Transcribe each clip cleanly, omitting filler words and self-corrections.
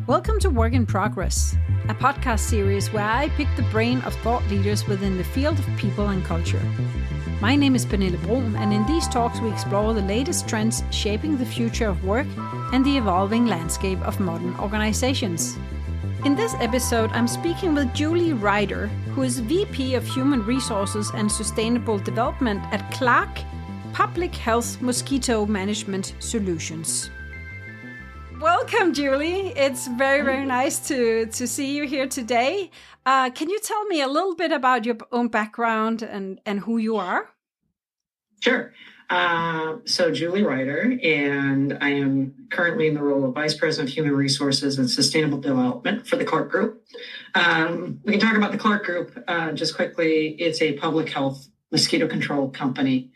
Welcome to Work in Progress, a podcast series where I pick the brain of thought leaders within the field of people and culture. My name is Pernille Brun, and in these talks we explore the latest trends shaping the future of work and the evolving landscape of modern organizations. In this episode, I'm speaking with Julie Reiter, who is VP of Human Resources and Sustainable Development at Clarke Public Health Mosquito Management Solutions. Welcome, Julie. It's very, very nice to see you here today. Can you tell me a little bit about your own background and who you are? Sure. So Julie Reiter, and I am currently in the role of Vice President of Human Resources and Sustainable Development for the Clarke Group. We can talk about the Clarke Group just quickly. It's a public health mosquito control company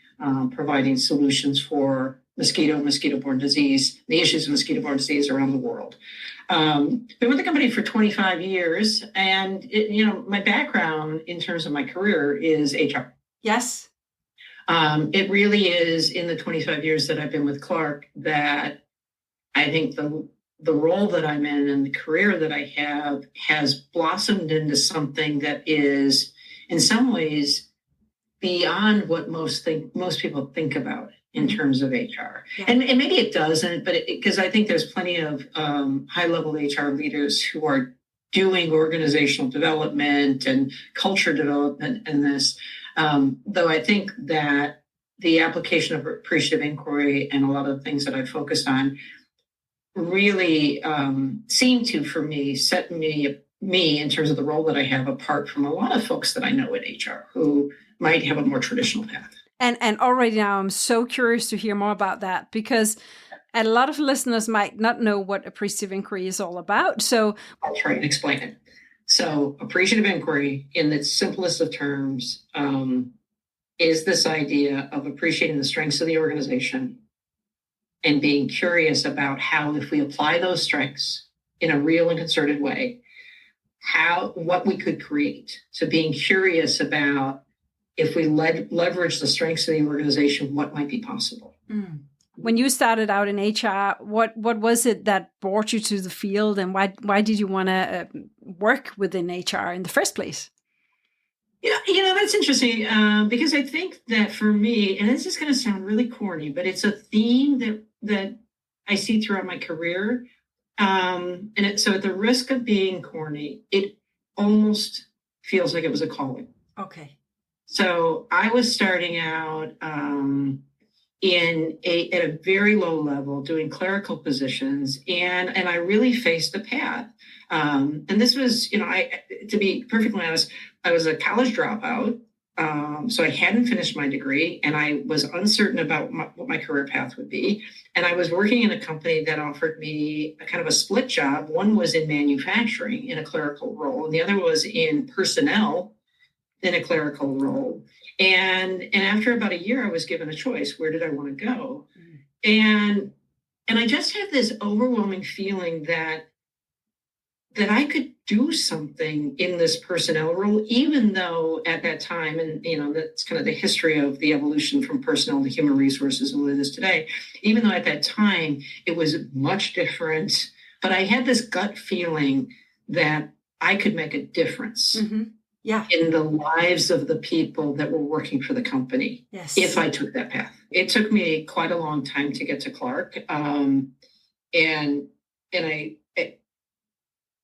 providing solutions for mosquito-borne disease, the issues of mosquito-borne disease around the world. Been with the company for 25 years, and my background in terms of my career is HR. Yes. It really is in the 25 years that I've been with Clarke that I think the role that I'm in and the career that I have has blossomed into something that is in some ways beyond what most people think about in terms of HR. Yeah. And maybe it doesn't, but because I think there's plenty of high-level HR leaders who are doing organizational development and culture development in this. Though I think that the application of appreciative inquiry and a lot of the things that I focused on really seem to, for me, set me in terms of the role that I have apart from a lot of folks that I know in HR who might have a more traditional path. And already now I'm so curious to hear more about that because a lot of listeners might not know what appreciative inquiry is all about. So I'll try and explain it. So appreciative inquiry, in its simplest of terms, is this idea of appreciating the strengths of the organization and being curious about how, if we apply those strengths in a real and concerted way, what we could create. So being curious about if we leverage the strengths of the organization, what might be possible. Mm. When you started out in HR, what was it that brought you to the field, and why did you want to work within HR in the first place? Yeah, that's interesting because I think that for me, and this is going to sound really corny, but it's a theme that I see throughout my career. So at the risk of being corny, it almost feels like it was a calling. Okay. So I was starting out at a very low level doing clerical positions, and I really faced a path. And this was, to be perfectly honest, I was a college dropout. So I hadn't finished my degree, and I was uncertain about what my career path would be. And I was working in a company that offered me a kind of a split job. One was in manufacturing in a clerical role, and the other was in personnel in a clerical role. And after about a year, I was given a choice. Where did I want to go? And I just had this overwhelming feeling that I could do something in this personnel role, even though at that time, and that's kind of the history of the evolution from personnel to human resources and what it is today, even though at that time it was much different, but I had this gut feeling that I could make a difference. Mm-hmm. Yeah. In the lives of the people that were working for the company. Yes. If I took that path. It took me quite a long time to get to Clarke.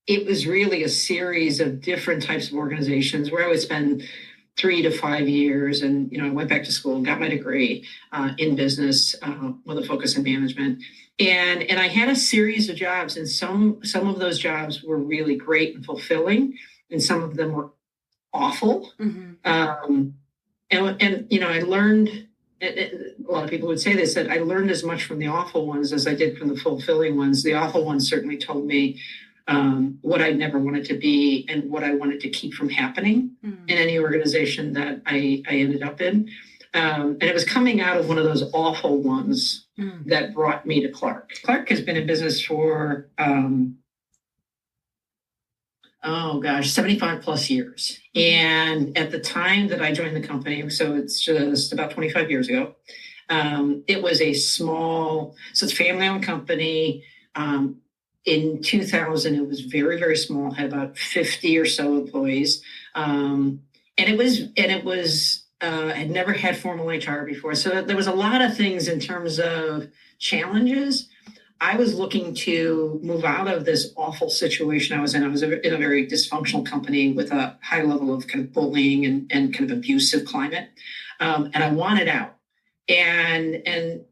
It was really a series of different types of organizations where I would spend 3 to 5 years. And, I went back to school and got my degree in business with a focus in management. And I had a series of jobs, and some of those jobs were really great and fulfilling, and some of them were awful. Mm-hmm. I learned, a lot of people would say this, that I learned as much from the awful ones as I did from the fulfilling ones. The awful ones certainly told me what I never wanted to be and what I wanted to keep from happening in any organization that I ended up in. And it was coming out of one of those awful ones that brought me to Clarke. Clarke has been in business for 75 plus years. And at the time that I joined the company, so it's just about 25 years ago, it was a small, so it's a family-owned company. in 2000, it was very, very small, had about 50 or so employees. And it was had never had formal HR before. So there was a lot of things in terms of challenges. I was looking to move out of this awful situation I was in. I was in a very dysfunctional company with a high level of kind of bullying and kind of abusive climate. And I wanted out. And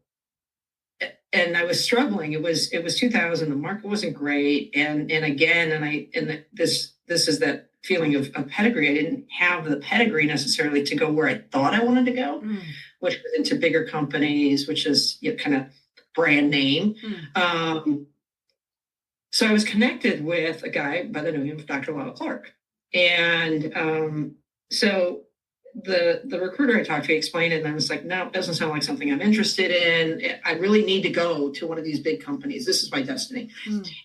I was struggling. It was 2000. The market wasn't great. This is that feeling of pedigree. I didn't have the pedigree necessarily to go where I thought I wanted to go, which was into bigger companies, which is kind of brand name. So I was connected with a guy by the name of Dr. Lyell Clarke. And so the recruiter I talked to explained it, and I was like, no, it doesn't sound like something I'm interested in. I really need to go to one of these big companies. This is my destiny.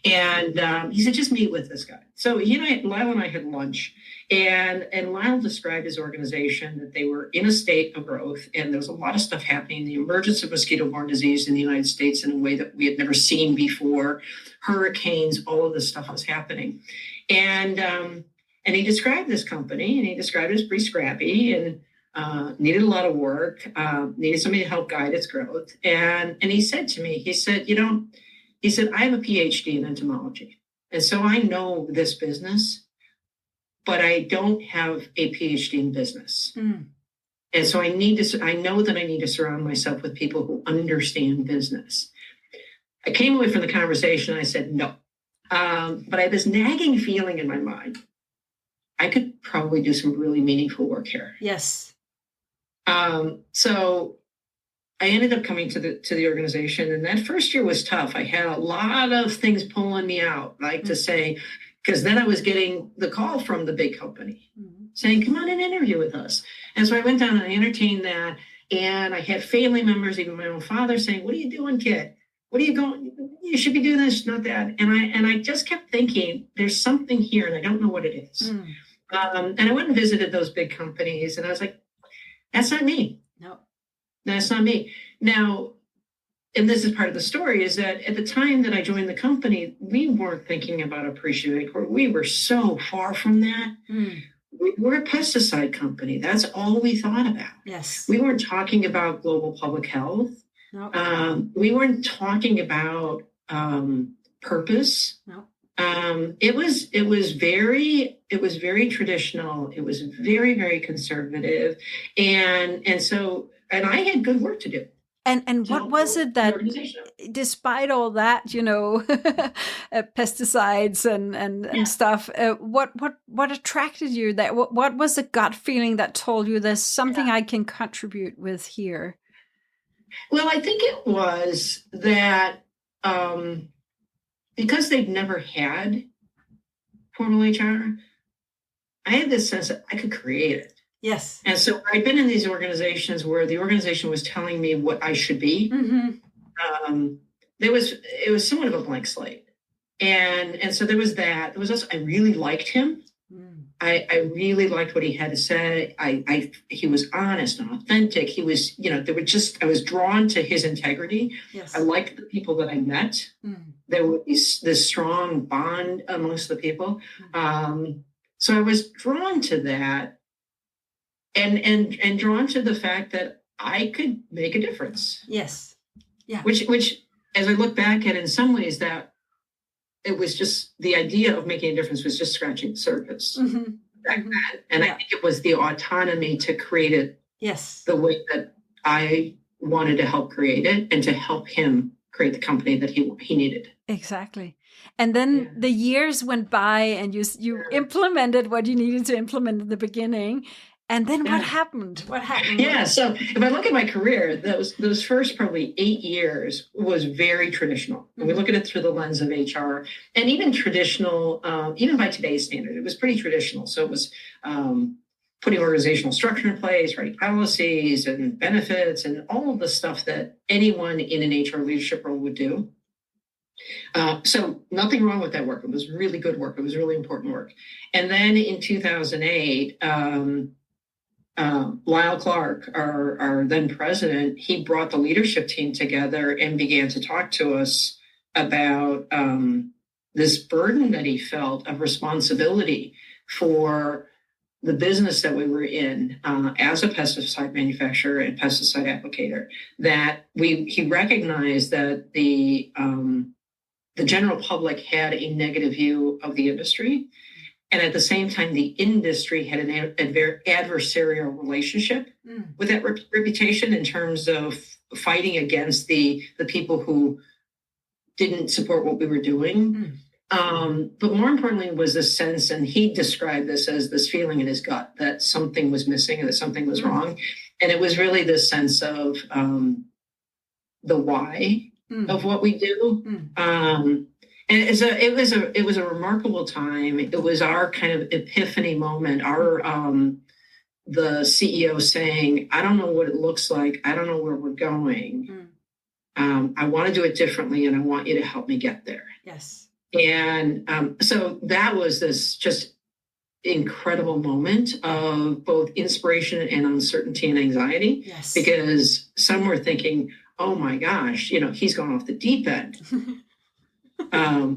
And he said, just meet with this guy. So Lyell and I had lunch, and Lyell described his organization that they were in a state of growth, and there was a lot of stuff happening. The emergence of mosquito-borne disease in the United States in a way that we had never seen before, hurricanes, all of this stuff was happening. And he described this company, and he described it as pretty scrappy and needed a lot of work, needed somebody to help guide its growth. And he said to me, he said, I have a PhD in entomology. And so I know this business, but I don't have a PhD in business. And so I know that I need to surround myself with people who understand business. I came away from the conversation and I said, no. But I had this nagging feeling in my mind. I could probably do some really meaningful work here. Yes. So I ended up coming to the organization, and that first year was tough. I had a lot of things pulling me out, to say, because then I was getting the call from the big company saying, come on and interview with us. And so I went down and I entertained that. And I had family members, even my own father, saying, what are you doing, kid? What are you going? You should be doing this, not that. And I just kept thinking, there's something here, and I don't know what it is. And I went and visited those big companies, and I was like, that's not me. No, that's not me. Now, and this is part of the story, is that at the time that I joined the company, we weren't thinking about Appreciative. We were so far from that. We're a pesticide company. That's all we thought about. Yes. We weren't talking about global public health. No. We weren't talking about purpose. No. It was very traditional. It was very, very conservative. And I had good work to do. And what was it that, despite all that, pesticides and stuff, what attracted you? That what was the gut feeling that told you there's something I can contribute with here? Well, I think it was that because they'd never had formal HR, I had this sense that I could create it. Yes. And so I'd been in these organizations where the organization was telling me what I should be. It was somewhat of a blank slate. And so there was that. There was also, I really liked him. I really liked what he had to say. He was honest and authentic. He was, I was drawn to his integrity. Yes. I liked the people that I met. There was this strong bond amongst the people. So I was drawn to that and drawn to the fact that I could make a difference. Yes. Yeah. Which, as I look back at, in some ways, that it was just the idea of making a difference was just scratching the surface back then. And I think it was the autonomy to create it the way that I wanted to help create it and to help him create the company that he needed. Exactly. And then the years went by and you implemented what you needed to implement in the beginning. And then what happened? Yeah. So if I look at my career, those first probably 8 years was very traditional. And we look at it through the lens of HR, and even traditional, even by today's standard, it was pretty traditional. So it was putting organizational structure in place, writing policies and benefits and all of the stuff that anyone in an HR leadership role would do. So nothing wrong with that work. It was really good work. It was really important work. And then in 2008, Lyell Clarke, our then president, he brought the leadership team together and began to talk to us about this burden that he felt of responsibility for the business that we were in as a pesticide manufacturer and pesticide applicator, that he recognized that the general public had a negative view of the industry. And at the same time, the industry had an adversarial relationship with that reputation in terms of fighting against the people who didn't support what we were doing. But more importantly was this sense, and he described this as this feeling in his gut that something was missing and that something was wrong. And it was really this sense of the why of what we do. And it was a remarkable time. It was our kind of epiphany moment. The CEO saying, "I don't know what it looks like. I don't know where we're going. I want to do it differently, and I want you to help me get there." Yes. And so that was this just incredible moment of both inspiration and uncertainty and anxiety. Yes. Because some were thinking, "Oh my gosh, he's gone off the deep end."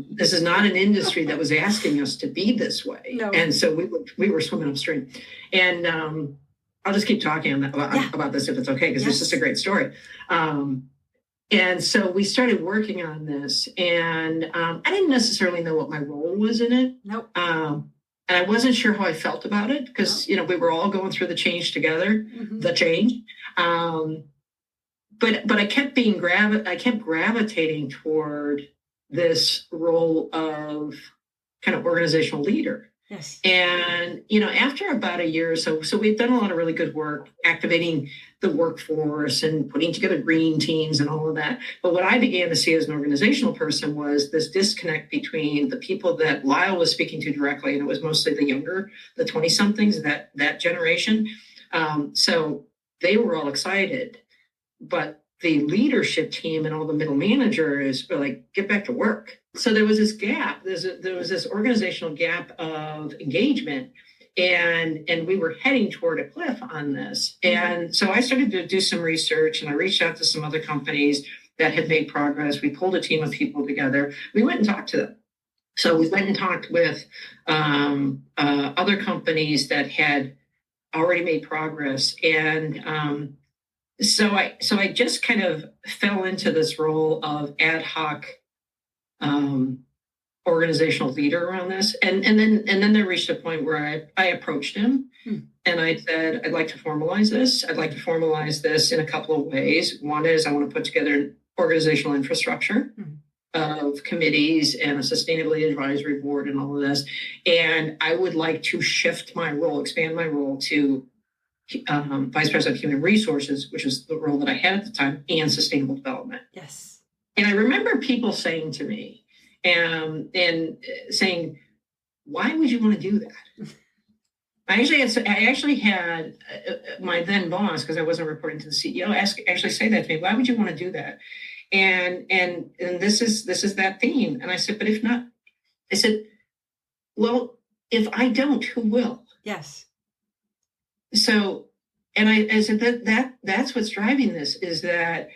This is not an industry that was asking us to be this way. No. And so we were swimming upstream. And I'll just keep talking about this if it's okay, because it's just a great story. And so we started working on this, and I didn't necessarily know what my role was in it. Nope. And I wasn't sure how I felt about it, because, we were all going through the change together, the change. But I kept gravitating toward this role of kind of organizational leader. Yes. And, after about a year or so we've done a lot of really good work activating the workforce and putting together green teams and all of that. But what I began to see as an organizational person was this disconnect between the people that Lyell was speaking to directly, and it was mostly the younger, the 20-somethings, that generation. So they were all excited, but the leadership team and all the middle managers were like, "Get back to work." So there was this gap. There was this organizational gap of engagement, and we were heading toward a cliff on this. And so I started to do some research, and I reached out to some other companies that had made progress. We pulled a team of people together. We went and talked to them. So we went and talked with other companies that had already made progress, and so I just kind of fell into this role of ad hoc organizational leader around this, and then there reached a point where I approached him and I said, "I'd like to formalize this. I'd like to formalize this in a couple of ways. One is I want to put together an organizational infrastructure of committees and a sustainability advisory board and all of this, and I would like to shift my role, expand my role to Vice President of Human Resources, which is the role that I had at the time, and Sustainable Development." Yes. And I remember people saying to me, and saying, "Why would you want to do that?" I actually had my then boss, because I wasn't reporting to the CEO, actually say that to me. "Why would you want to do that?" And this is that theme. And I said, "But if not," I said, "Well, if I don't, who will?" Yes. So, and I said that's what's driving this, is that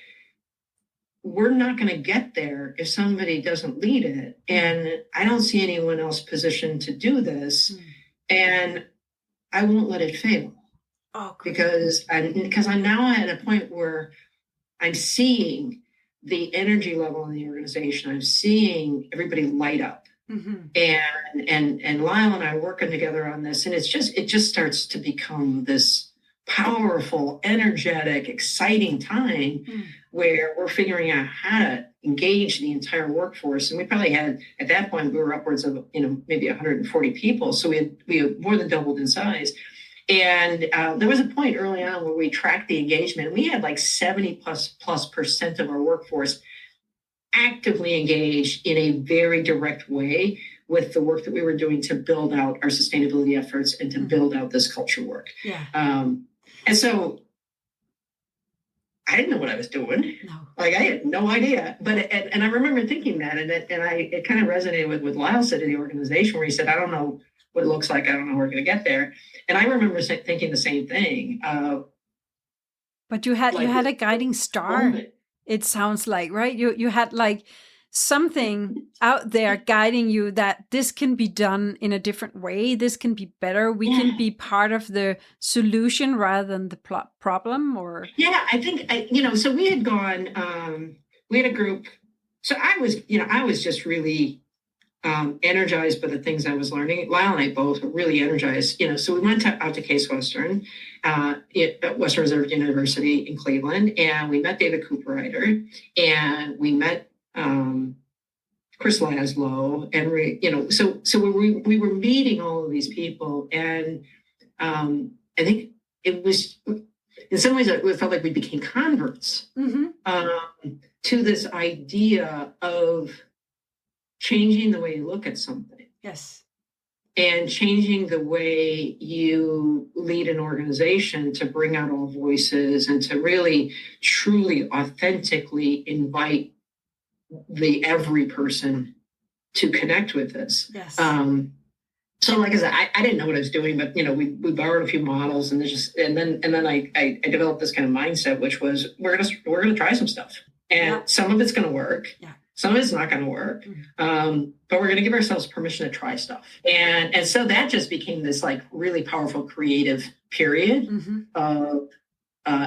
we're not going to get there if somebody doesn't lead it. And I don't see anyone else positioned to do this. And I won't let it fail. Oh, because I'm now at a point where I'm seeing the energy level in the organization. I'm seeing everybody light up. And Lyell and I are working together on this, and it just starts to become this powerful, energetic, exciting time where we're figuring out how to engage the entire workforce. And we probably had, at that point, we were upwards of maybe 140 people, so we had more than doubled in size. And there was a point early on where we tracked the engagement. We had like 70+% of our workforce actively engaged in a very direct way with the work that we were doing to build out our sustainability efforts and to build out this culture work. Yeah. And so I didn't know what I was doing. No. Like, I had no idea. But and I remember thinking that, and it kind of resonated with what Lyell said in the organization, where he said, "I don't know what it looks like. I don't know how we're going to get there." And I remember thinking the same thing. But you had a guiding star. It sounds like, right? You had like something out there guiding you that this can be done in a different way. This can be better. We can be part of the solution rather than the problem. Or I think so we had gone. We had a group. So I was just really energized by the things I was learning. Lyell and I both were really energized. So we went out to Case Western, at Western Reserve University in Cleveland, and we met David Reiter, and we met Chris Laszlo, and we were meeting all of these people, and I think it was, in some ways, it felt like we became converts to this idea of changing the way you look at something. Yes. And changing the way you lead an organization to bring out all voices and to really, truly, authentically invite every person to connect with this. Yes. So like I said, I didn't know what I was doing, but we borrowed a few models, and then I developed this kind of mindset, which was we're gonna try some stuff, and some of it's gonna work. Yeah. Some of it's not going to work, but we're going to give ourselves permission to try stuff. And so that just became this like really powerful creative period of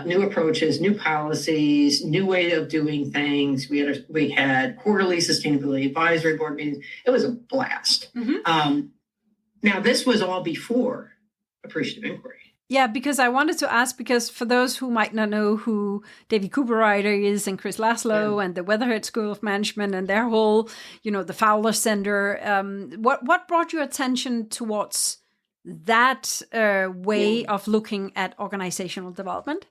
new approaches, new policies, new way of doing things. We had quarterly sustainability advisory board meetings. It was a blast. Now, this was all before Appreciative Inquiry. Yeah, because I wanted to ask, because for those who might not know who David Reiter is and Chris Laszlo and the Weatherhead School of Management and their whole, the Fowler Center, what brought your attention towards that way of looking at organizational development?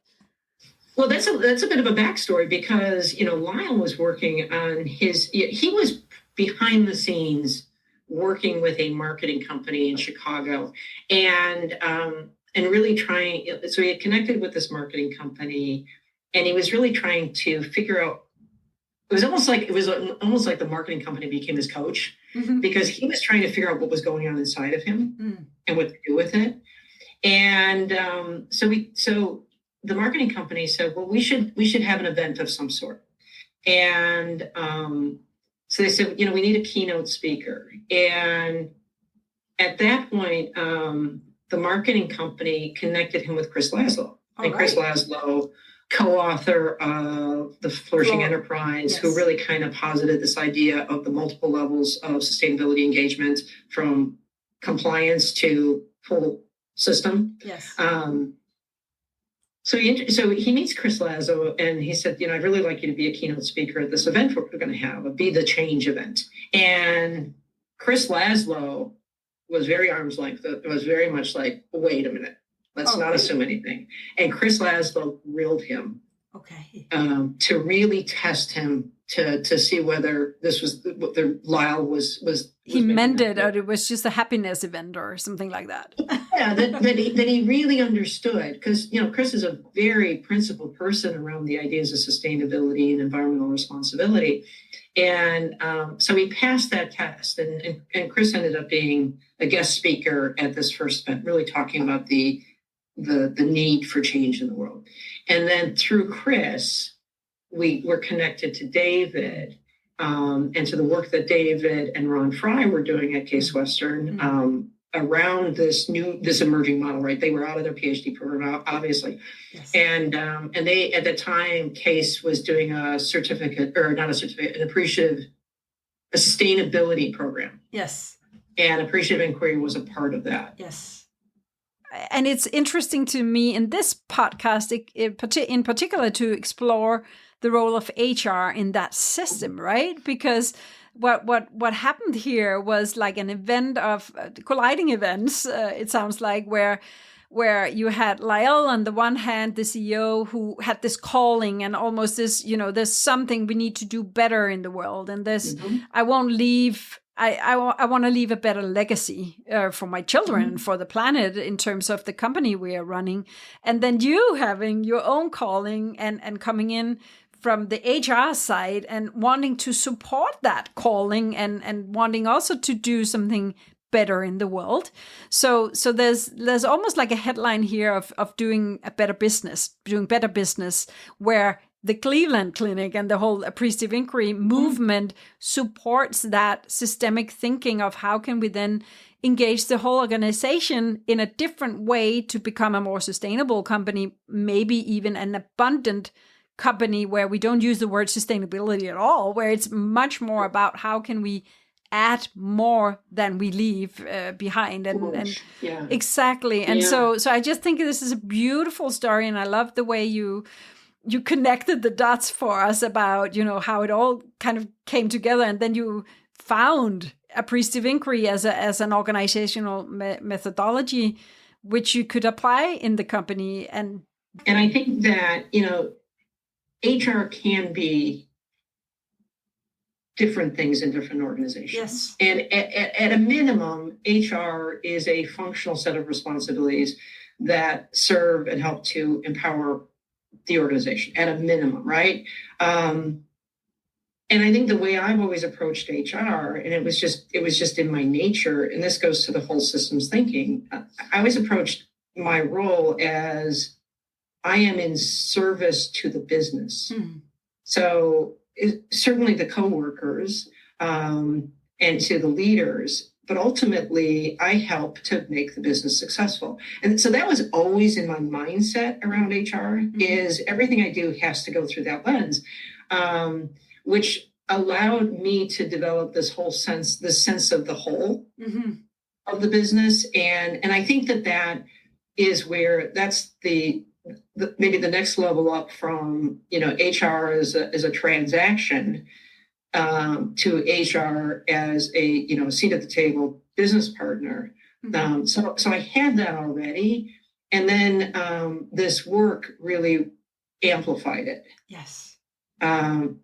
Well, that's a bit of a backstory, because, Lyell was working on he was behind the scenes working with a marketing company in Chicago, and really trying, so he had connected with this marketing company, and he was really trying to figure out, it was almost like the marketing company became his coach, because he was trying to figure out what was going on inside of him and what to do with it. And so the marketing company said, well, we should have an event of some sort. And so they said, we need a keynote speaker. And at that point, the marketing company connected him with Chris Laszlo. Chris Laszlo, co-author of the Flourishing Enterprise, who really kind of posited this idea of the multiple levels of sustainability engagement, from compliance to full system. Yes. So he meets Chris Laszlo, and he said, I'd really like you to be a keynote speaker at this event we're going to have, a Be the Change event. And Chris Laszlo was very arm's length. It was very much like, wait a minute, let's not assume anything. And Chris Laszlo grilled him to really test him to see whether this was what Lyell was he meant it, or it was just a happiness event or something like that. Yeah, that he really understood, because Chris is a very principled person around the ideas of sustainability and environmental responsibility, and so he passed that test, and Chris ended up being a guest speaker at this first event, really talking about the need for change in the world. And then through Chris, we were connected to David, and to the work that David and Ron Fry were doing at Case Western around this emerging model. Right, they were out of their PhD program, obviously, and they, at the time, Case was doing a sustainability program. Yes, and Appreciative Inquiry was a part of that. Yes. And it's interesting to me in this podcast, in particular, to explore the role of HR in that system, right? Because what happened here was like an event of colliding events. It sounds like where you had Lyell on the one hand, the CEO, who had this calling and almost this, there's something we need to do better in the world, and this I won't leave. I want to leave a better legacy for my children, for the planet, in terms of the company we are running. And then you having your own calling and coming in from the HR side and wanting to support that calling and wanting also to do something better in the world. So there's almost like a headline here of doing better business, where the Cleveland Clinic and the whole appreciative inquiry movement supports that systemic thinking of how can we then engage the whole organization in a different way to become a more sustainable company, maybe even an abundant company where we don't use the word sustainability at all, where it's much more about how can we add more than we leave behind. And yeah. Exactly. And so I just think this is a beautiful story, and I love the way you connected the dots for us about, how it all kind of came together, and then you found appreciative inquiry as an organizational methodology which you could apply in the company. And I think that HR can be different things in different organizations. Yes. And at a minimum, HR is a functional set of responsibilities that serve and help to empower the organization at a minimum, right? And I think the way I've always approached HR, and it was just in my nature, and this goes to the whole systems thinking, I always approached my role as I am in service to the business. So certainly the coworkers and to the leaders, but ultimately I help to make the business successful. And so that was always in my mindset around HR, is everything I do has to go through that lens, which allowed me to develop this sense of the whole of the business. And I think that is where that's maybe the next level up from, HR as a transaction to HR as a, seat at the table business partner. So I had that already. And then this work really amplified it. Yes.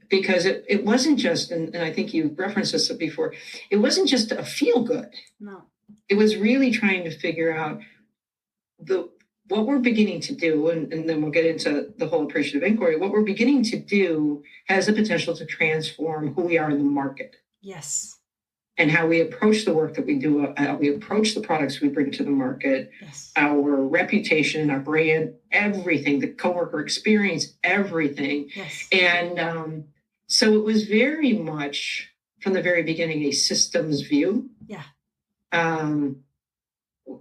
Because it wasn't just, and I think you referenced this before, it wasn't just a feel good. No. It was really trying to figure out what we're beginning to do, and then we'll get into the whole appreciative inquiry. What we're beginning to do has the potential to transform who we are in the market. Yes. And how we approach the work that we do, how we approach the products we bring to the market, yes. Our reputation, our brand, everything, the coworker experience, everything. Yes. And so it was very much from the very beginning a systems view. Yeah.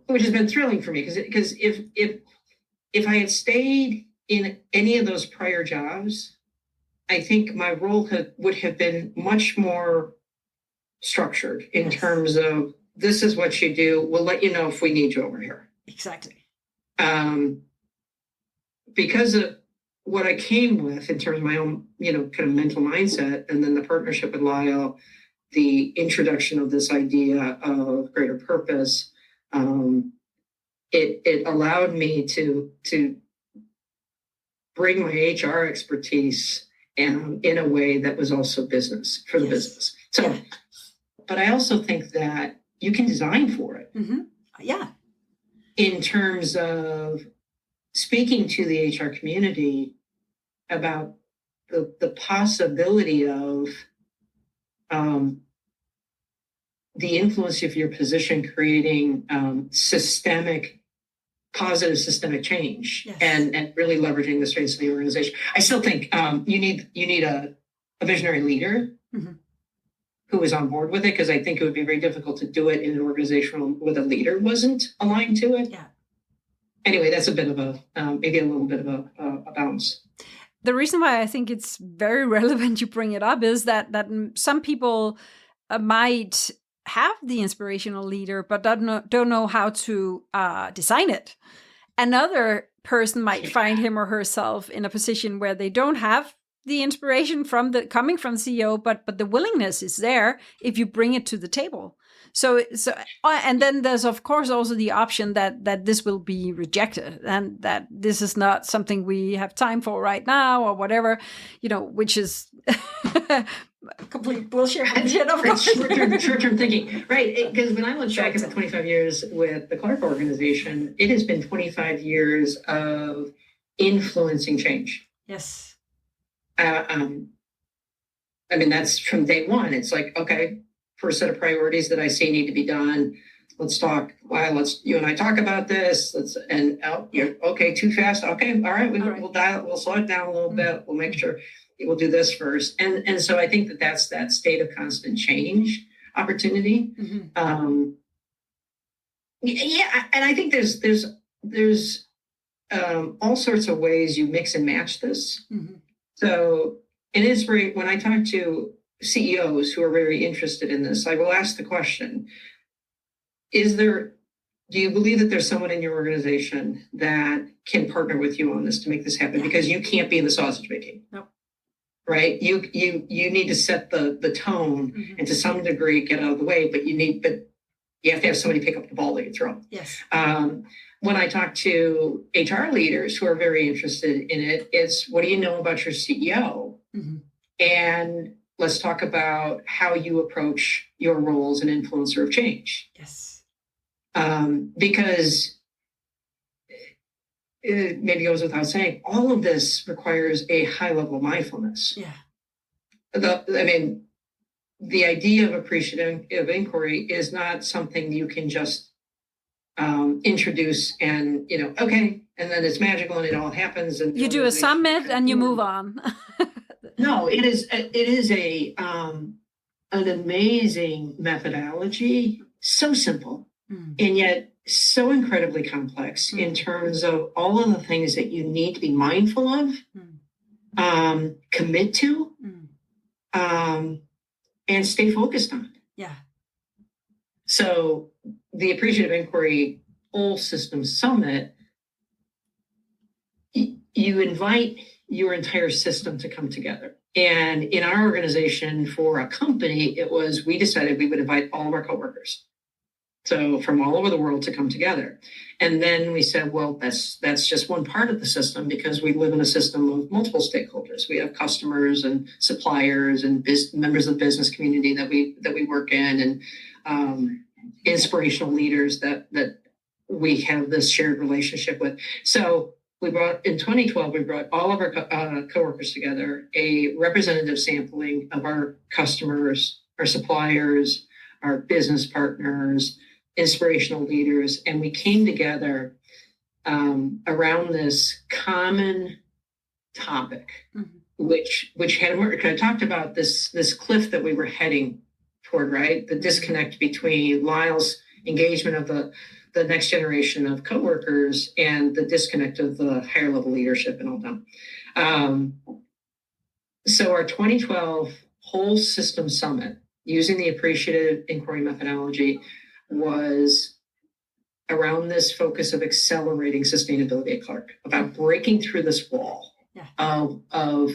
Which has been thrilling for me because if I had stayed in any of those prior jobs, I think my role would have been much more structured in terms of this is what you do. We'll let you know if we need you over here. Exactly. Because of what I came with in terms of my own, kind of mental mindset, and then the partnership with Lyell, the introduction of this idea of greater purpose. It allowed me to bring my HR expertise in a way that was also business for the business. So, but I also think that you can design for it. Yeah. In terms of speaking to the HR community about the possibility of the influence of your position creating positive systemic change, and really leveraging the strengths of the organization. I still think you need a visionary leader who is on board with it, because I think it would be very difficult to do it in an organization where the leader wasn't aligned to it. Yeah. Anyway, that's a bit of maybe a little bit of a bounce. The reason why I think it's very relevant you bring it up is that some people might have the inspirational leader, but don't know how to design it. Another person might find him or herself in a position where they don't have the inspiration coming from the CEO, but the willingness is there if you bring it to the table. So, and then there's of course also the option that this will be rejected and that this is not something we have time for right now or whatever, which is complete bullshit. Of course. Short-term thinking, right? Because when I look back at the 25 years with the Clarke organization, it has been 25 years of influencing change. Yes. That's from day one. It's like, okay, first set of priorities that I see need to be done. let's talk. Why, you and I talk about this. You're okay, too fast. Okay. All right. We'll slow it down a little bit. We'll make sure we'll do this first. And so I think that's that state of constant change opportunity. Yeah. And I think there's all sorts of ways you mix and match this. So it is great when I talk to CEOs who are very interested in this, I will ask the question, do you believe that there's someone in your organization that can partner with you on this to make this happen? Because you can't be in the sausage making. Nope. Right? You need to set the tone and to some degree get out of the way, but you have to have somebody pick up the ball that you throw. Yes. When I talk to HR leaders who are very interested in it, it's what do you know about your CEO? And let's talk about how you approach your role as an influencer of change. Yes. Because it maybe goes without saying, all of this requires a high level of mindfulness. Yeah. The idea of appreciative inquiry is not something you can just introduce and, okay, and then it's magical and it all happens. And you do a summit and you move on. No, it is an amazing methodology, so simple, and yet so incredibly complex in terms of all of the things that you need to be mindful of, commit to, and stay focused on. Yeah. So the Appreciative Inquiry Whole System Summit, you invite your entire system to come together. And in our organization for a company, we decided we would invite all of our coworkers. So from all over the world to come together. And then we said, well, that's just one part of the system because we live in a system of multiple stakeholders. We have customers and suppliers and members of the business community that we work in, and inspirational leaders that we have this shared relationship with. So in 2012, we brought all of our coworkers together, a representative sampling of our customers, our suppliers, our business partners, inspirational leaders, and we came together around this common topic, which had emerged. I talked about this cliff that we were heading toward, right? The disconnect between Lyell's engagement of the next generation of coworkers and the disconnect of the higher level leadership and all that. So our 2012 Whole System Summit, using the Appreciative Inquiry methodology, was around this focus of accelerating sustainability at Clarke, about breaking through this wall of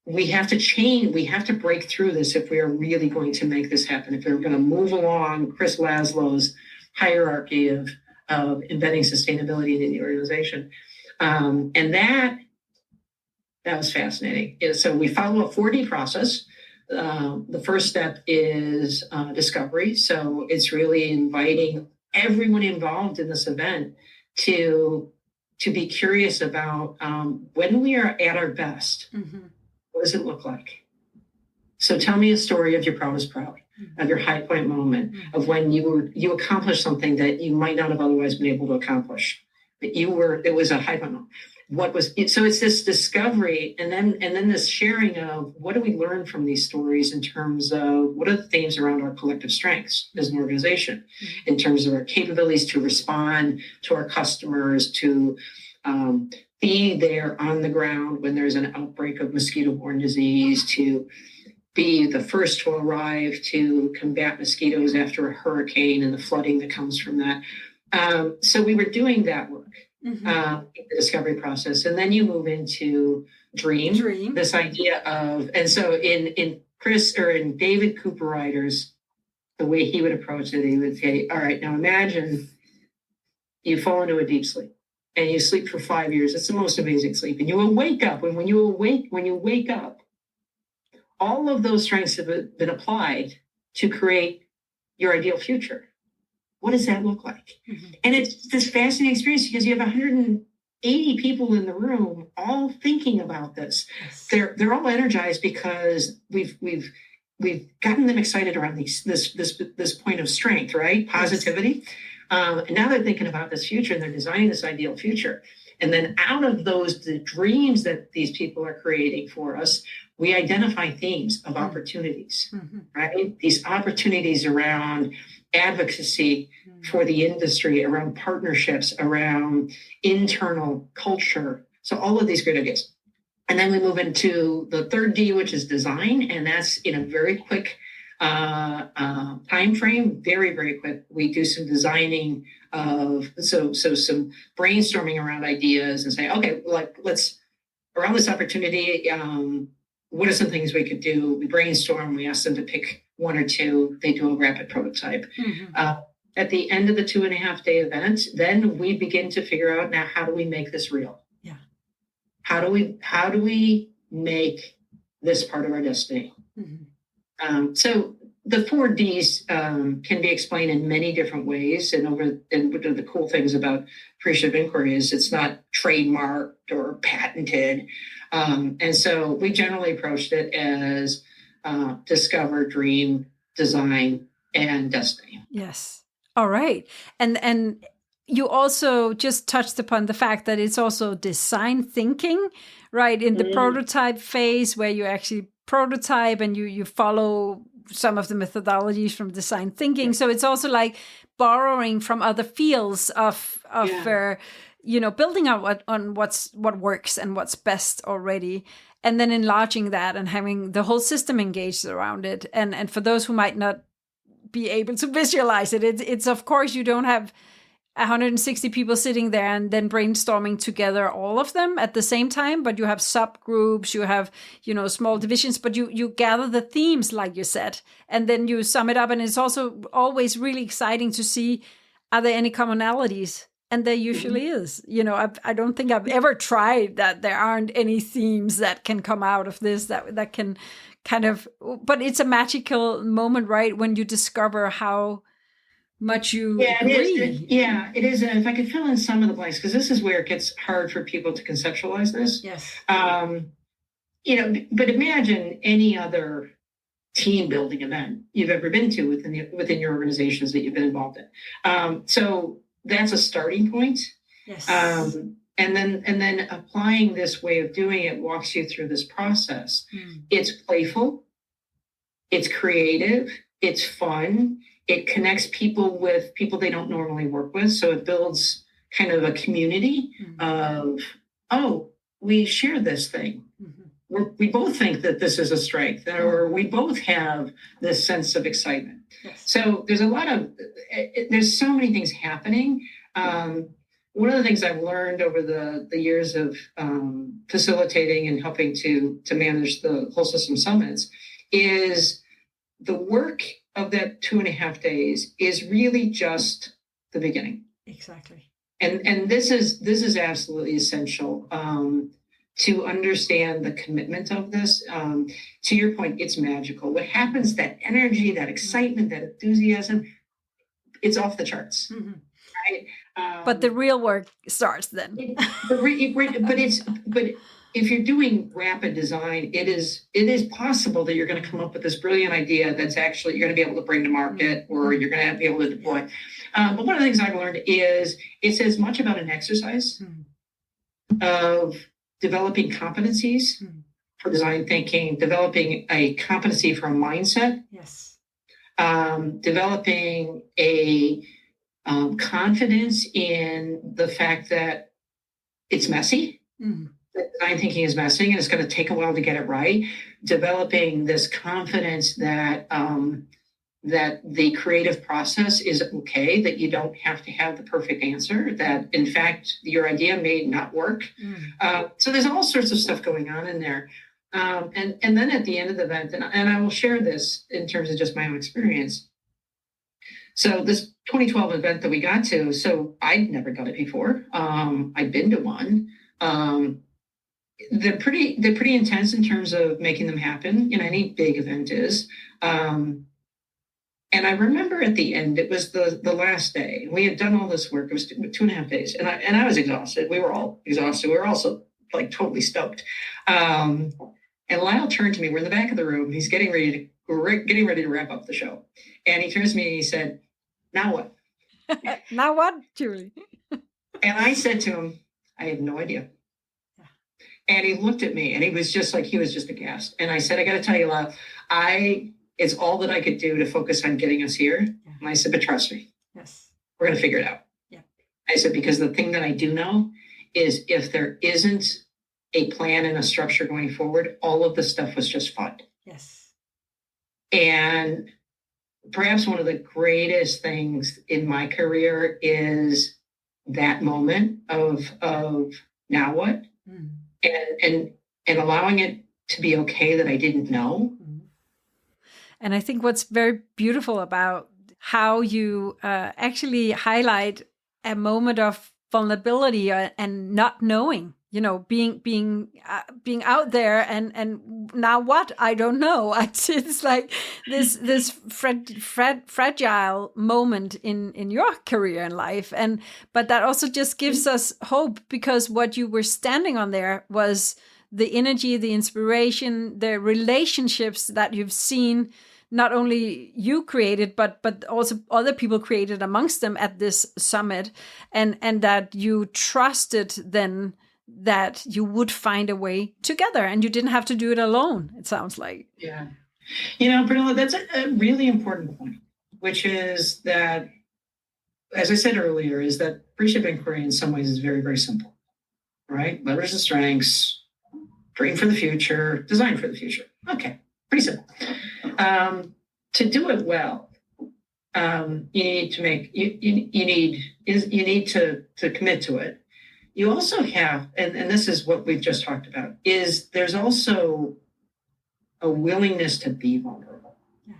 we have to change, we have to break through this if we are really going to make this happen, if we're going to move along Chris Laszlo's hierarchy of embedding sustainability in the organization. And that was fascinating. So we follow a 4D process. The first step is discovery. So it's really inviting everyone involved in this event to be curious about when we are at our best, what does it look like? So tell me a story of your proudest proud, of your high point moment, of when you accomplished something that you might not have otherwise been able to accomplish. But it was a high point moment. What was it? So it's this discovery and then this sharing of what do we learn from these stories in terms of what are the themes around our collective strengths as an organization, in terms of our capabilities to respond to our customers, to be there on the ground when there's an outbreak of mosquito-borne disease, to be the first to arrive to combat mosquitoes after a hurricane and the flooding that comes from that. So we were doing that work. The discovery process, and then you move into dream. This idea of, and so in David Cooper Reiter's, the way he would approach it, he would say, all right, now imagine you fall into a deep sleep and you sleep for 5 years. It's the most amazing sleep, and you will wake up, and when you wake up, all of those strengths have been applied to create your ideal future. What does that look like? And it's this fascinating experience because you have 180 people in the room all thinking about this. Yes. They're all energized because we've we've gotten them excited around this point of strength, right? Positivity. Yes. And now they're thinking about this future and they're designing this ideal future. And then out of the dreams that these people are creating for us, we identify themes of opportunities, right? These opportunities around advocacy for the industry, around partnerships, around internal culture. So all of these great ideas. And then we move into the third D, which is design. And that's in a very quick time frame, very, very quick. We do some designing of, so some brainstorming around ideas and say, okay, like let's, around this opportunity, what are some things we could do? We brainstorm, we ask them to pick one or two, they do a rapid prototype. At the end of the 2.5 day event, then we begin to figure out, now, how do we make this real? Yeah. How do we make this part of our destiny? So the 4 Ds can be explained in many different ways. And one of the cool things about appreciative inquiry is it's not trademarked or patented. And so we generally approached it as discover, dream, design, and destiny. Yes. All right. And you also just touched upon the fact that it's also design thinking, right? In the prototype phase where you actually prototype and you follow some of the methodologies from design thinking. So it's also like borrowing from other fields of building out on what works and what's best already, and then enlarging that and having the whole system engaged around it. And for those who might not be able to visualize it, it's of course you don't have 160 people sitting there and then brainstorming together, all of them at the same time, but you have subgroups, you have, small divisions, but you gather the themes, like you said, and then you sum it up. And it's also always really exciting to see, are there any commonalities? And there usually is. I don't think I've ever tried that there aren't any themes that can come out of this that can kind of, but it's a magical moment, right? When you discover how much you agree. It is. And if I could fill in some of the blanks, because this is where it gets hard for people to conceptualize this. Yes. But imagine any other team building event you've ever been to within your organizations that you've been involved in. So that's a starting point. Yes. And then applying this way of doing it walks you through this process. It's playful, it's creative, it's fun. It connects people with people they don't normally work with. So it builds kind of a community of, we share this thing. We both think that this is a strength, or we both have this sense of excitement. Yes. So there's there's so many things happening. One of the things I've learned over the years of facilitating and helping to manage the whole system summits is the work of that 2.5 days is really just the beginning. Exactly. And this is absolutely essential to understand the commitment of this. To your point, it's magical. What happens, that energy, that excitement, that enthusiasm, it's off the charts. Right? But the real work starts then. But if you're doing rapid design, it is possible that you're going to come up with this brilliant idea that's actually you're going to be able to bring to market, or you're going to be able to deploy. But one of the things I've learned is it's as much about an exercise of developing competencies for design thinking, developing a competency for a mindset. Yes. Developing a confidence in the fact that it's messy. That design thinking is messy and it's going to take a while to get it right. Developing this confidence that that the creative process is okay, that you don't have to have the perfect answer, that in fact your idea may not work. So there's all sorts of stuff going on in there. And then at the end of the event, and I will share this in terms of just my own experience. So this 2012 event that we got to, so I'd never done it before. I'd been to one. They're pretty intense in terms of making them happen. Any big event is. And I remember at the end, it was the last day. We had done all this work. It was 2.5 days, and I was exhausted. We were all exhausted. We were also like totally stoked. And Lyell turned to me. We're in the back of the room. He's getting ready to we're getting ready to wrap up the show. And he turns to me and he said, now what? Now what, Julie? And I said to him, I have no idea. And he looked at me and he was just aghast. And I said, I got to tell you, Lyell, it's all that I could do to focus on getting us here. Yeah. And I said, but trust me, yes, we're going to figure it out. Yeah. I said, because the thing that I do know is if there isn't a plan and a structure going forward, all of the stuff was just fun. Yes. And perhaps one of the greatest things in my career is that moment of now what? Mm. And allowing it to be okay that I didn't know. And I think what's very beautiful about how you actually highlight a moment of vulnerability and not knowing, being out there and now what? I don't know. It's like this fragile moment in your career and life, but that also just gives us hope, because what you were standing on there was the energy, the inspiration, the relationships that you've seen. Not only you created, but also other people created amongst them at this summit, and that you trusted then that you would find a way together, and you didn't have to do it alone, it sounds like. Yeah. Pernilla, that's a really important point, which is that, as I said earlier, is that appreciative inquiry in some ways is very, very simple, right? Leverage the strengths, dream for the future, design for the future. Okay, pretty simple. To do it well, you need to commit to it. You also have, and this is what we've just talked about, is there's also a willingness to be vulnerable. Yeah.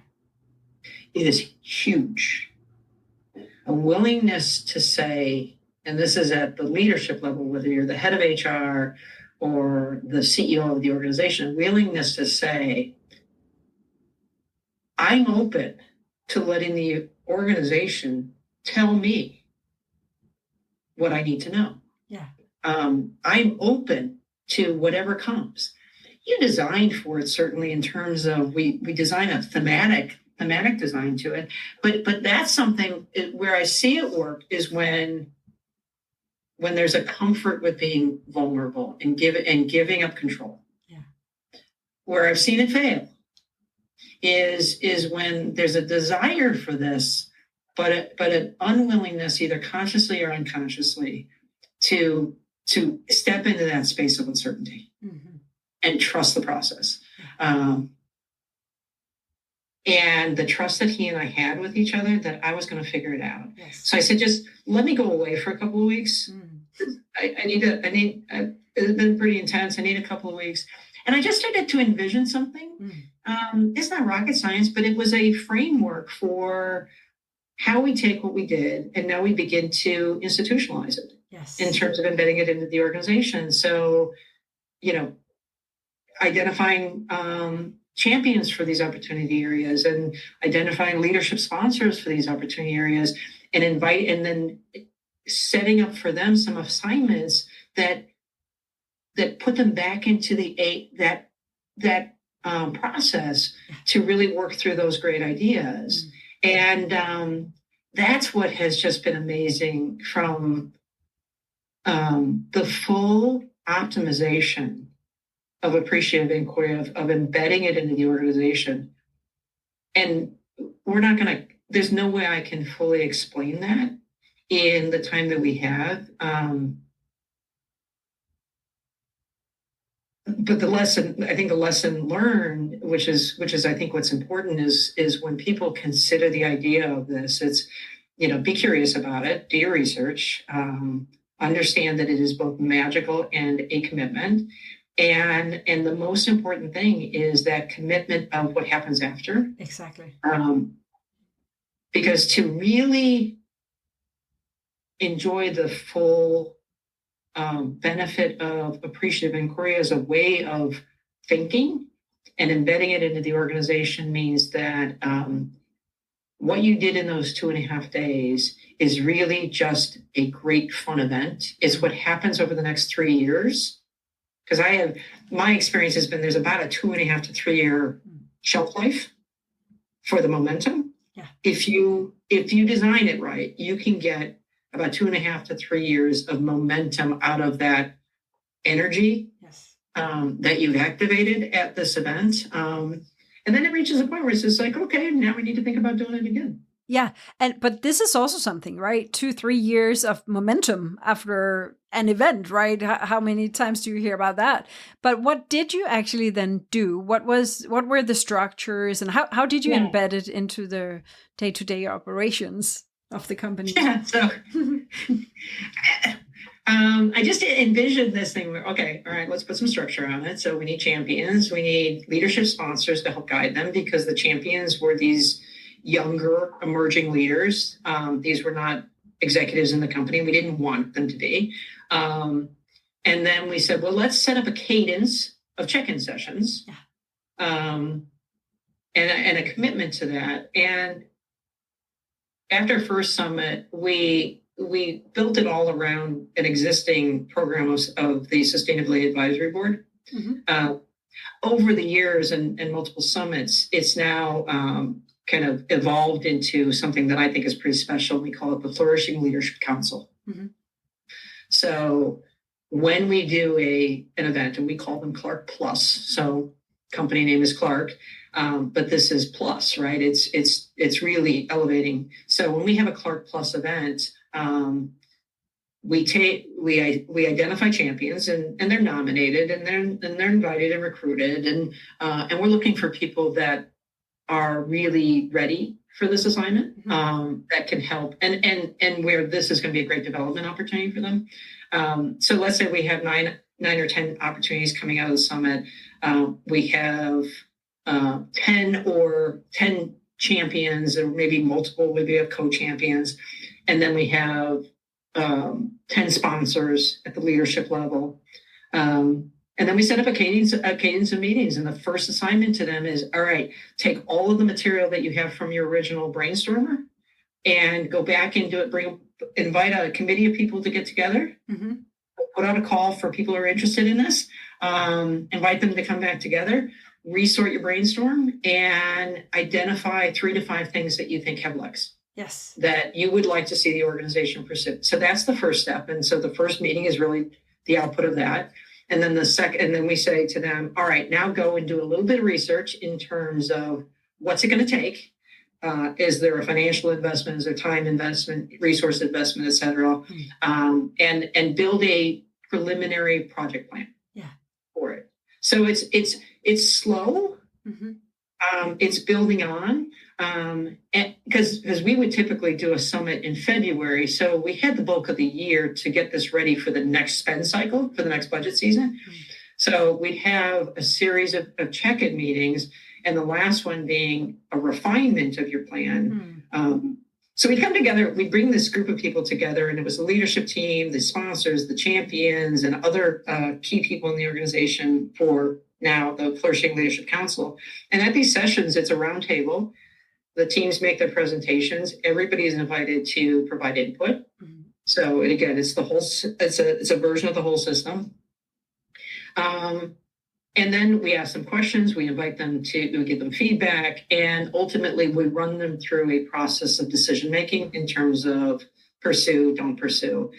It is huge. A willingness to say, and this is at the leadership level, whether you're the head of HR or the CEO of the organization, a willingness to say, I'm open to letting the organization tell me what I need to know. Yeah. I'm open to whatever comes. You designed for it, certainly, in terms of we design a thematic design to it, but that's something where I see it work is when there's a comfort with being vulnerable and giving up control. Yeah. Where I've seen it fail is when there's a desire for this, but an unwillingness, either consciously or unconsciously, to step into that space of uncertainty. Mm-hmm. And trust the process. And the trust that he and I had with each other, that I was going to figure it out. Yes. So I said, just let me go away for a couple of weeks. Mm. It's been pretty intense. I need a couple of weeks. And I just started to envision something. It's not rocket science, but it was a framework for how we take what we did and now we begin to institutionalize it. Yes. In terms of embedding it into the organization. So, identifying champions for these opportunity areas and identifying leadership sponsors for these opportunity areas and then setting up for them some assignments that put them back into that process to really work through those great ideas. Mm-hmm. And that's what has just been amazing from the full optimization of appreciative inquiry, of embedding it into the organization. And there's no way I can fully explain that in the time that we have. But the lesson learned, which is I think what's important is when people consider the idea of this, it's, be curious about it, do your research, understand that it is both magical and a commitment. And the most important thing is that commitment of what happens after. Exactly. Because to really enjoy the full benefit of appreciative inquiry as a way of thinking and embedding it into the organization means that what you did in those 2.5 days is really just a great fun event. It's what happens over the next 3 years. Because my experience has been there's about a 2.5 to 3 year shelf life for the momentum. Yeah. If you design it right, you can get about 2.5 to 3 years of momentum out of that energy. Yes. That you've activated at this event. And then it reaches a point where it's just like, okay, now we need to think about doing it again. Yeah. But this is also something, right? 2-3 years of momentum after an event, right? How many times do you hear about that? But what did you actually then do? What were the structures, and how did you embed it into the day-to-day operations of the company? Yeah. So I just envisioned this thing where, okay, all right, let's put some structure on it. So we need champions. We need leadership sponsors to help guide them, because the champions were these younger emerging leaders. These were not executives in the company. We didn't want them to be. And then we said, well, let's set up a cadence of check-in sessions, and a commitment to that. And after our first summit, we built it all around an existing program of the Sustainability Advisory Board. Mm-hmm. Over the years and multiple summits, it's now kind of evolved into something that I think is pretty special. We call it the Flourishing Leadership Council. Mm-hmm. So when we do an event, and we call them Clarke Plus, so company name is Clarke, but this is plus, right? It's really elevating. So when we have a Clarke Plus event, we identify champions, and they're nominated, and they're invited and recruited, and we're looking for people that are really ready for this assignment, that can help, and where this is going to be a great development opportunity for them. So let's say we have nine or 10 opportunities coming out of the summit. We have 10 champions, or maybe multiple. Maybe we have co-champions, and then we have 10 sponsors at the leadership level. And then we set up a cadence of meetings. And the first assignment to them is, all right, take all of the material that you have from your original brainstormer and go back and do it. Invite a committee of people to get together, mm-hmm. Put out a call for people who are interested in this, invite them to come back together, resort your brainstorm, and identify 3 to 5 things that you think have legs. Yes. That you would like to see the organization pursue. So that's the first step. And so the first meeting is really the output of that. And then and then we say to them, all right, now go and do a little bit of research in terms of what's it going to take? Is there a financial investment? Is there time investment, resource investment, et cetera? And build a preliminary project plan for it. So it's slow. Mm-hmm. It's building on, because we would typically do a summit in February. So we had the bulk of the year to get this ready for the next spend cycle, for the next budget season. Mm-hmm. So we'd have a series of check-in meetings, and the last one being a refinement of your plan. Mm-hmm. So we'd come together, we'd bring this group of people together, and it was the leadership team, the sponsors, the champions, and other key people in the organization for now the Flourishing Leadership Council. And at these sessions, it's a round table. The teams make their presentations. Everybody is invited to provide input. Mm-hmm. So again, it's a version of the whole system. And then we ask them questions. We invite them we give them feedback, and ultimately we run them through a process of decision making in terms of pursue, don't pursue.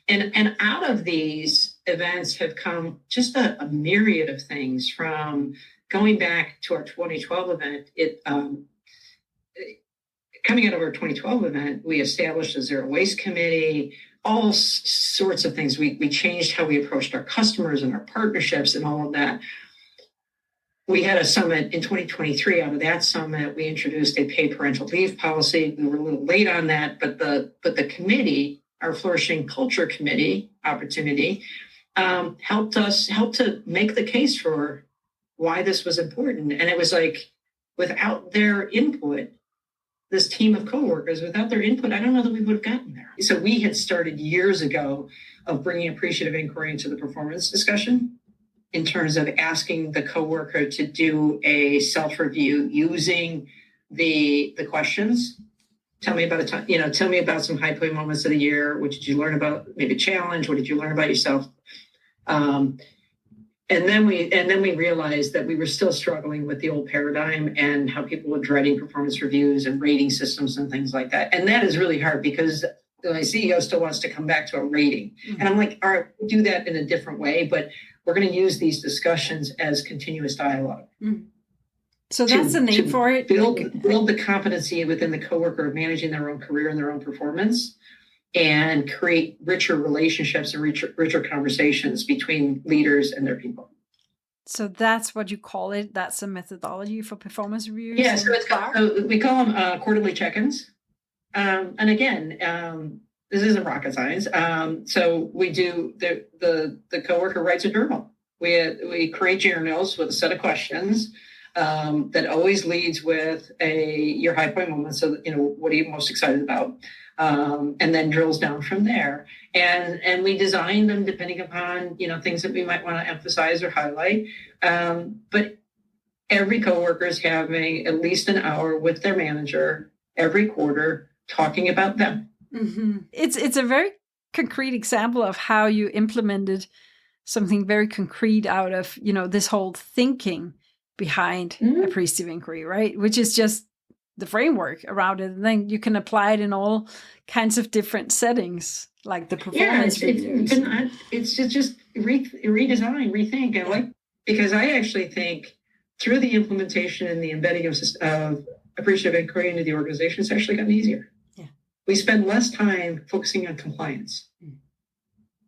Mm. And out of these events have come just a myriad of things, from going back to our 2012 event. Coming out of our 2012 event, we established a zero waste committee, all sorts of things. We changed how we approached our customers and our partnerships and all of that. We had a summit in 2023. Out of that summit, we introduced a paid parental leave policy. We were a little late on that, but the committee, our Flourishing Culture Committee opportunity, helped to make the case for why this was important. And it was like, without their input, this team of coworkers, without their input, I don't know that we would have gotten there. So we had started years ago of bringing appreciative inquiry into the performance discussion, in terms of asking the coworker to do a self-review using the questions. Tell me about tell me about some high point moments of the year. What did you learn about maybe a challenge? What did you learn about yourself? And And then we realized that we were still struggling with the old paradigm and how people were dreading performance reviews and rating systems and things like that. And that is really hard because my CEO still wants to come back to a rating. And I'm like, all right, we'll do that in a different way, but we're going to use these discussions as continuous dialogue. So that's the name for it. Build the competency within the coworker of managing their own career and their own performance, and create richer relationships and richer conversations between leaders and their people. So that's what you call it. That's a methodology for performance reviews. Yeah, so we call them quarterly check-ins. And again, this isn't rocket science. So we do the coworker writes a journal. We create journals with a set of questions that always leads with your high point moment. So what are you most excited about? And then drills down from there. And we design them depending upon, things that we might want to emphasize or highlight. But every coworker is having at least an hour with their manager every quarter talking about them. Mm-hmm. It's a very concrete example of how you implemented something very concrete out of, this whole thinking behind appreciative inquiry, right? Which is just the framework around it, and then you can apply it in all kinds of different settings, like the performance reviews. It's just redesign, rethink, because I actually think through the implementation and the embedding of appreciative inquiry into the organization, it's actually gotten easier. Yeah, we spend less time focusing on compliance,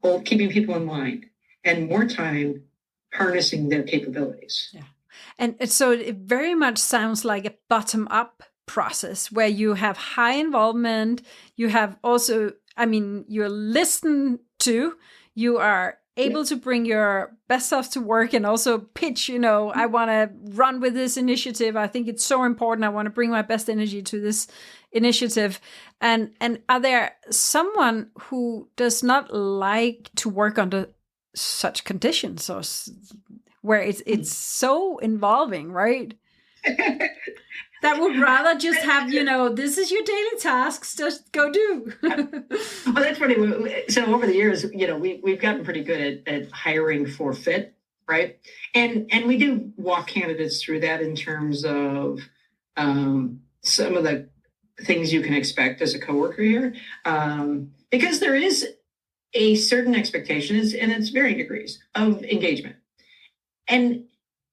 or keeping people in line, and more time harnessing their capabilities. Yeah, and so it very much sounds like a bottom-up process where you have high involvement, you have also, you're listened to, you are able to bring your best self to work and also pitch, I want to run with this initiative. I think it's so important. I want to bring my best energy to this initiative. And are there someone who does not like to work under such conditions or where it's so involving, right? That would rather just have, this is your daily tasks, just go do. Well, that's funny. So over the years, we've gotten pretty good at hiring for fit, right? And we do walk candidates through that in terms of some of the things you can expect as a coworker here, because there is a certain expectation, and it's varying degrees of engagement. And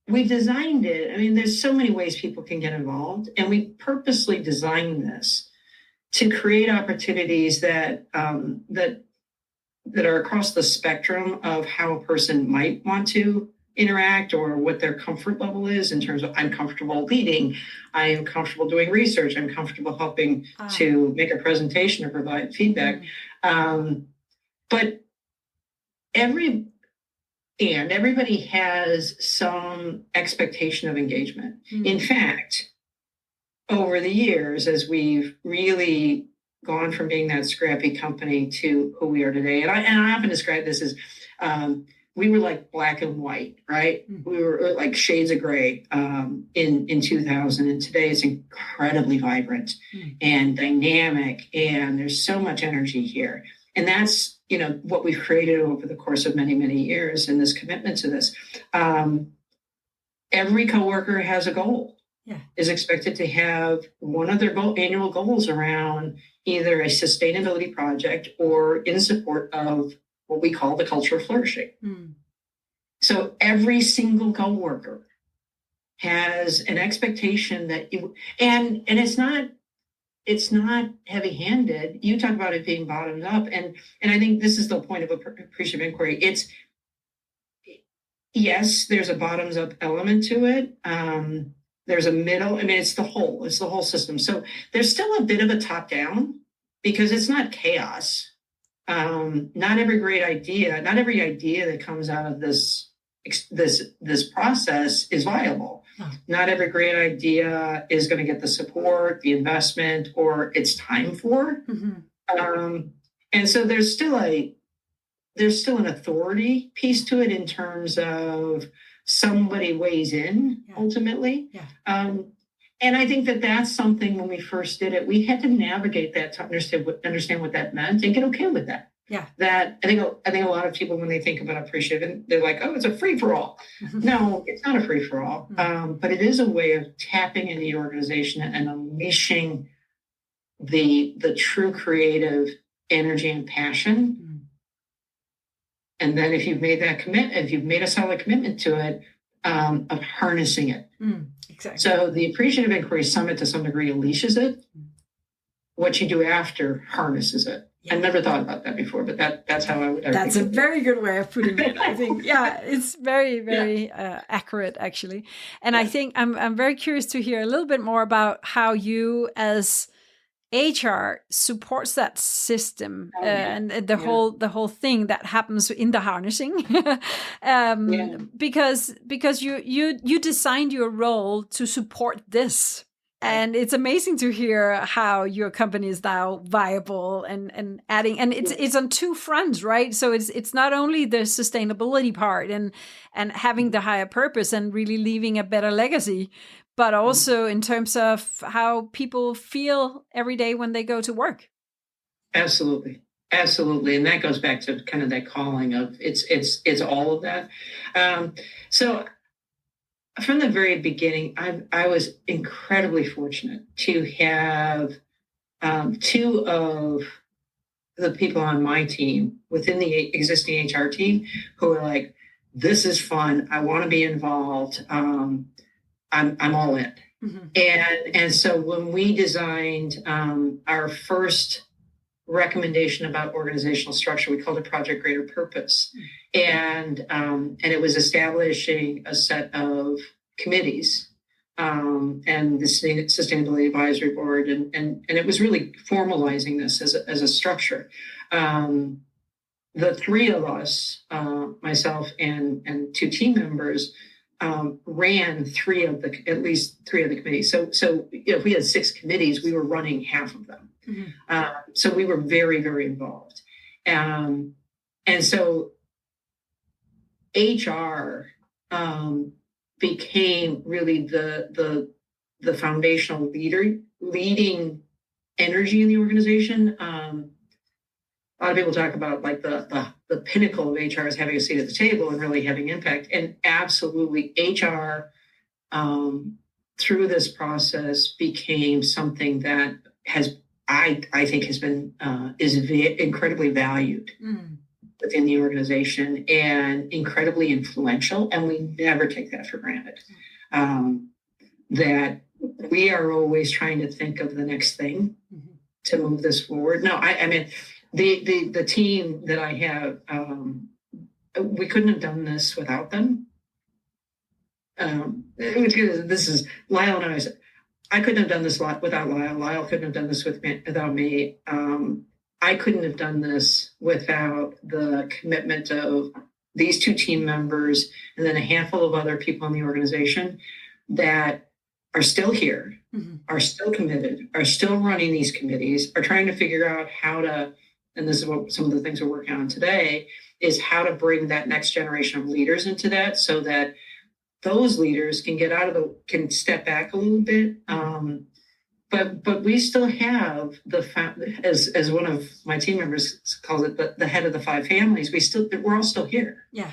we've designed it. There's so many ways people can get involved, and we purposely designed this to create opportunities that are across the spectrum of how a person might want to interact or what their comfort level is in terms of I'm comfortable leading, I am comfortable doing research, I'm comfortable helping to make a presentation or provide feedback. But everybody has some expectation of engagement. In fact, over the years, as we've really gone from being that scrappy company to who we are today, and I often describe this as we were like black and white, right? We were like shades of gray in 2000, and today it's incredibly vibrant and dynamic, and there's so much energy here. And that's what we've created over the course of many, many years, and this commitment to this. Every coworker has a goal, is expected to have one of their annual goals around either a sustainability project or in support of what we call the culture of flourishing. So every single coworker has an expectation that and it's not heavy-handed. You talk about it being bottomed up. And I think this is the point of appreciative inquiry. Yes, there's a bottoms-up element to it. There's a middle. It's the whole system. So there's still a bit of a top-down because it's not chaos. Not every idea that comes out of this process is viable. Not every great idea is going to get the support, the investment, or it's time for. And so there's still an authority piece to it in terms of somebody weighs in ultimately. And I think that's something when we first did it, we had to navigate that to understand what that meant and get okay with that. Yeah. That I think a lot of people, when they think about appreciative, they're like, oh, it's a free-for-all. No, it's not a free-for-all. But it is a way of tapping into the organization and unleashing the true creative energy and passion. And then if you've made a solid commitment to it, of harnessing it. Exactly. So the Appreciative Inquiry Summit, to some degree, unleashes it. What you do after harnesses it. Yeah. I never thought about that before, but that's how I would. That's a very good way of putting it. I think, it's very, very accurate, actually. And I think I'm very curious to hear a little bit more about how you, as HR, supports that system and the whole thing that happens in the harnessing, because you designed your role to support this. And it's amazing to hear how your company is now viable and adding, and it's on two fronts, right? So it's not only the sustainability part and having the higher purpose and really leaving a better legacy, but also in terms of how people feel every day when they go to work. Absolutely. And that goes back to kind of that calling of it's all of that. So from the very beginning, I was incredibly fortunate to have two of the people on my team within the existing HR team who were like, this is fun. I want to be involved. I'm all in. And so when we designed our first recommendation about organizational structure, we called it Project Greater Purpose. And it was establishing a set of committees and the Sustainability Advisory Board. And it was really formalizing this as a structure. The three of us, myself and two team members, ran at least three of the committees. So if we had 6 committees, we were running half of them. So we were very, very involved. And so HR became really the foundational leading energy in the organization. A lot of people talk about like the pinnacle of HR is having a seat at the table and really having impact. And absolutely, HR through this process became something that I think has been incredibly valued within the organization and incredibly influential. And we never take that for granted. That we are always trying to think of the next thing to move this forward. No, I mean, the team that I have, we couldn't have done this without them. This is Lyell and I couldn't have done this without Lyell. Lyell couldn't have done this without me. I couldn't have done this without the commitment of these 2 team members and then a handful of other people in the organization that are still here, are still committed, are still running these committees, are trying to figure out how to, and this is what some of the things we're working on today, is how to bring that next generation of leaders into that so that those leaders can step back a little bit. But we still have as one of my team members calls it, the head of the 5 families. We're all still here. Yeah.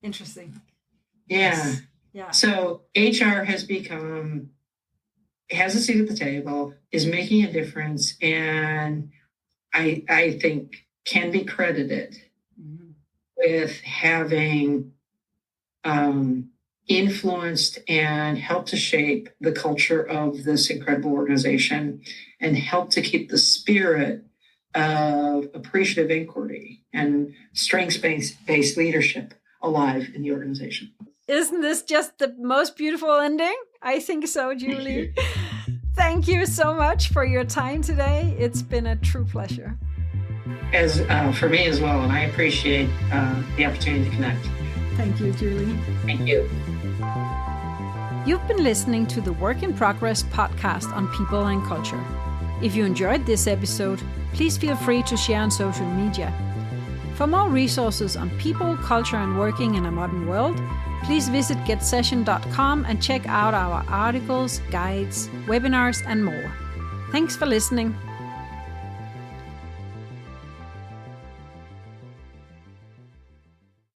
Interesting. Yeah. Yes. Yeah. So HR has a seat at the table, is making a difference, and I think can be credited with having influenced and helped to shape the culture of this incredible organization and helped to keep the spirit of appreciative inquiry and strengths-based leadership alive in the organization. Isn't this just the most beautiful ending? I think so, Julie. Thank you so much for your time today. It's been a true pleasure. As for me as well, and I appreciate the opportunity to connect. Thank you, Julie. Thank you. You've been listening to the Work in Progress podcast on people and culture. If you enjoyed this episode, please feel free to share on social media. For more resources on people, culture, and working in a modern world, please visit getsession.com and check out our articles, guides, webinars, and more. Thanks for listening.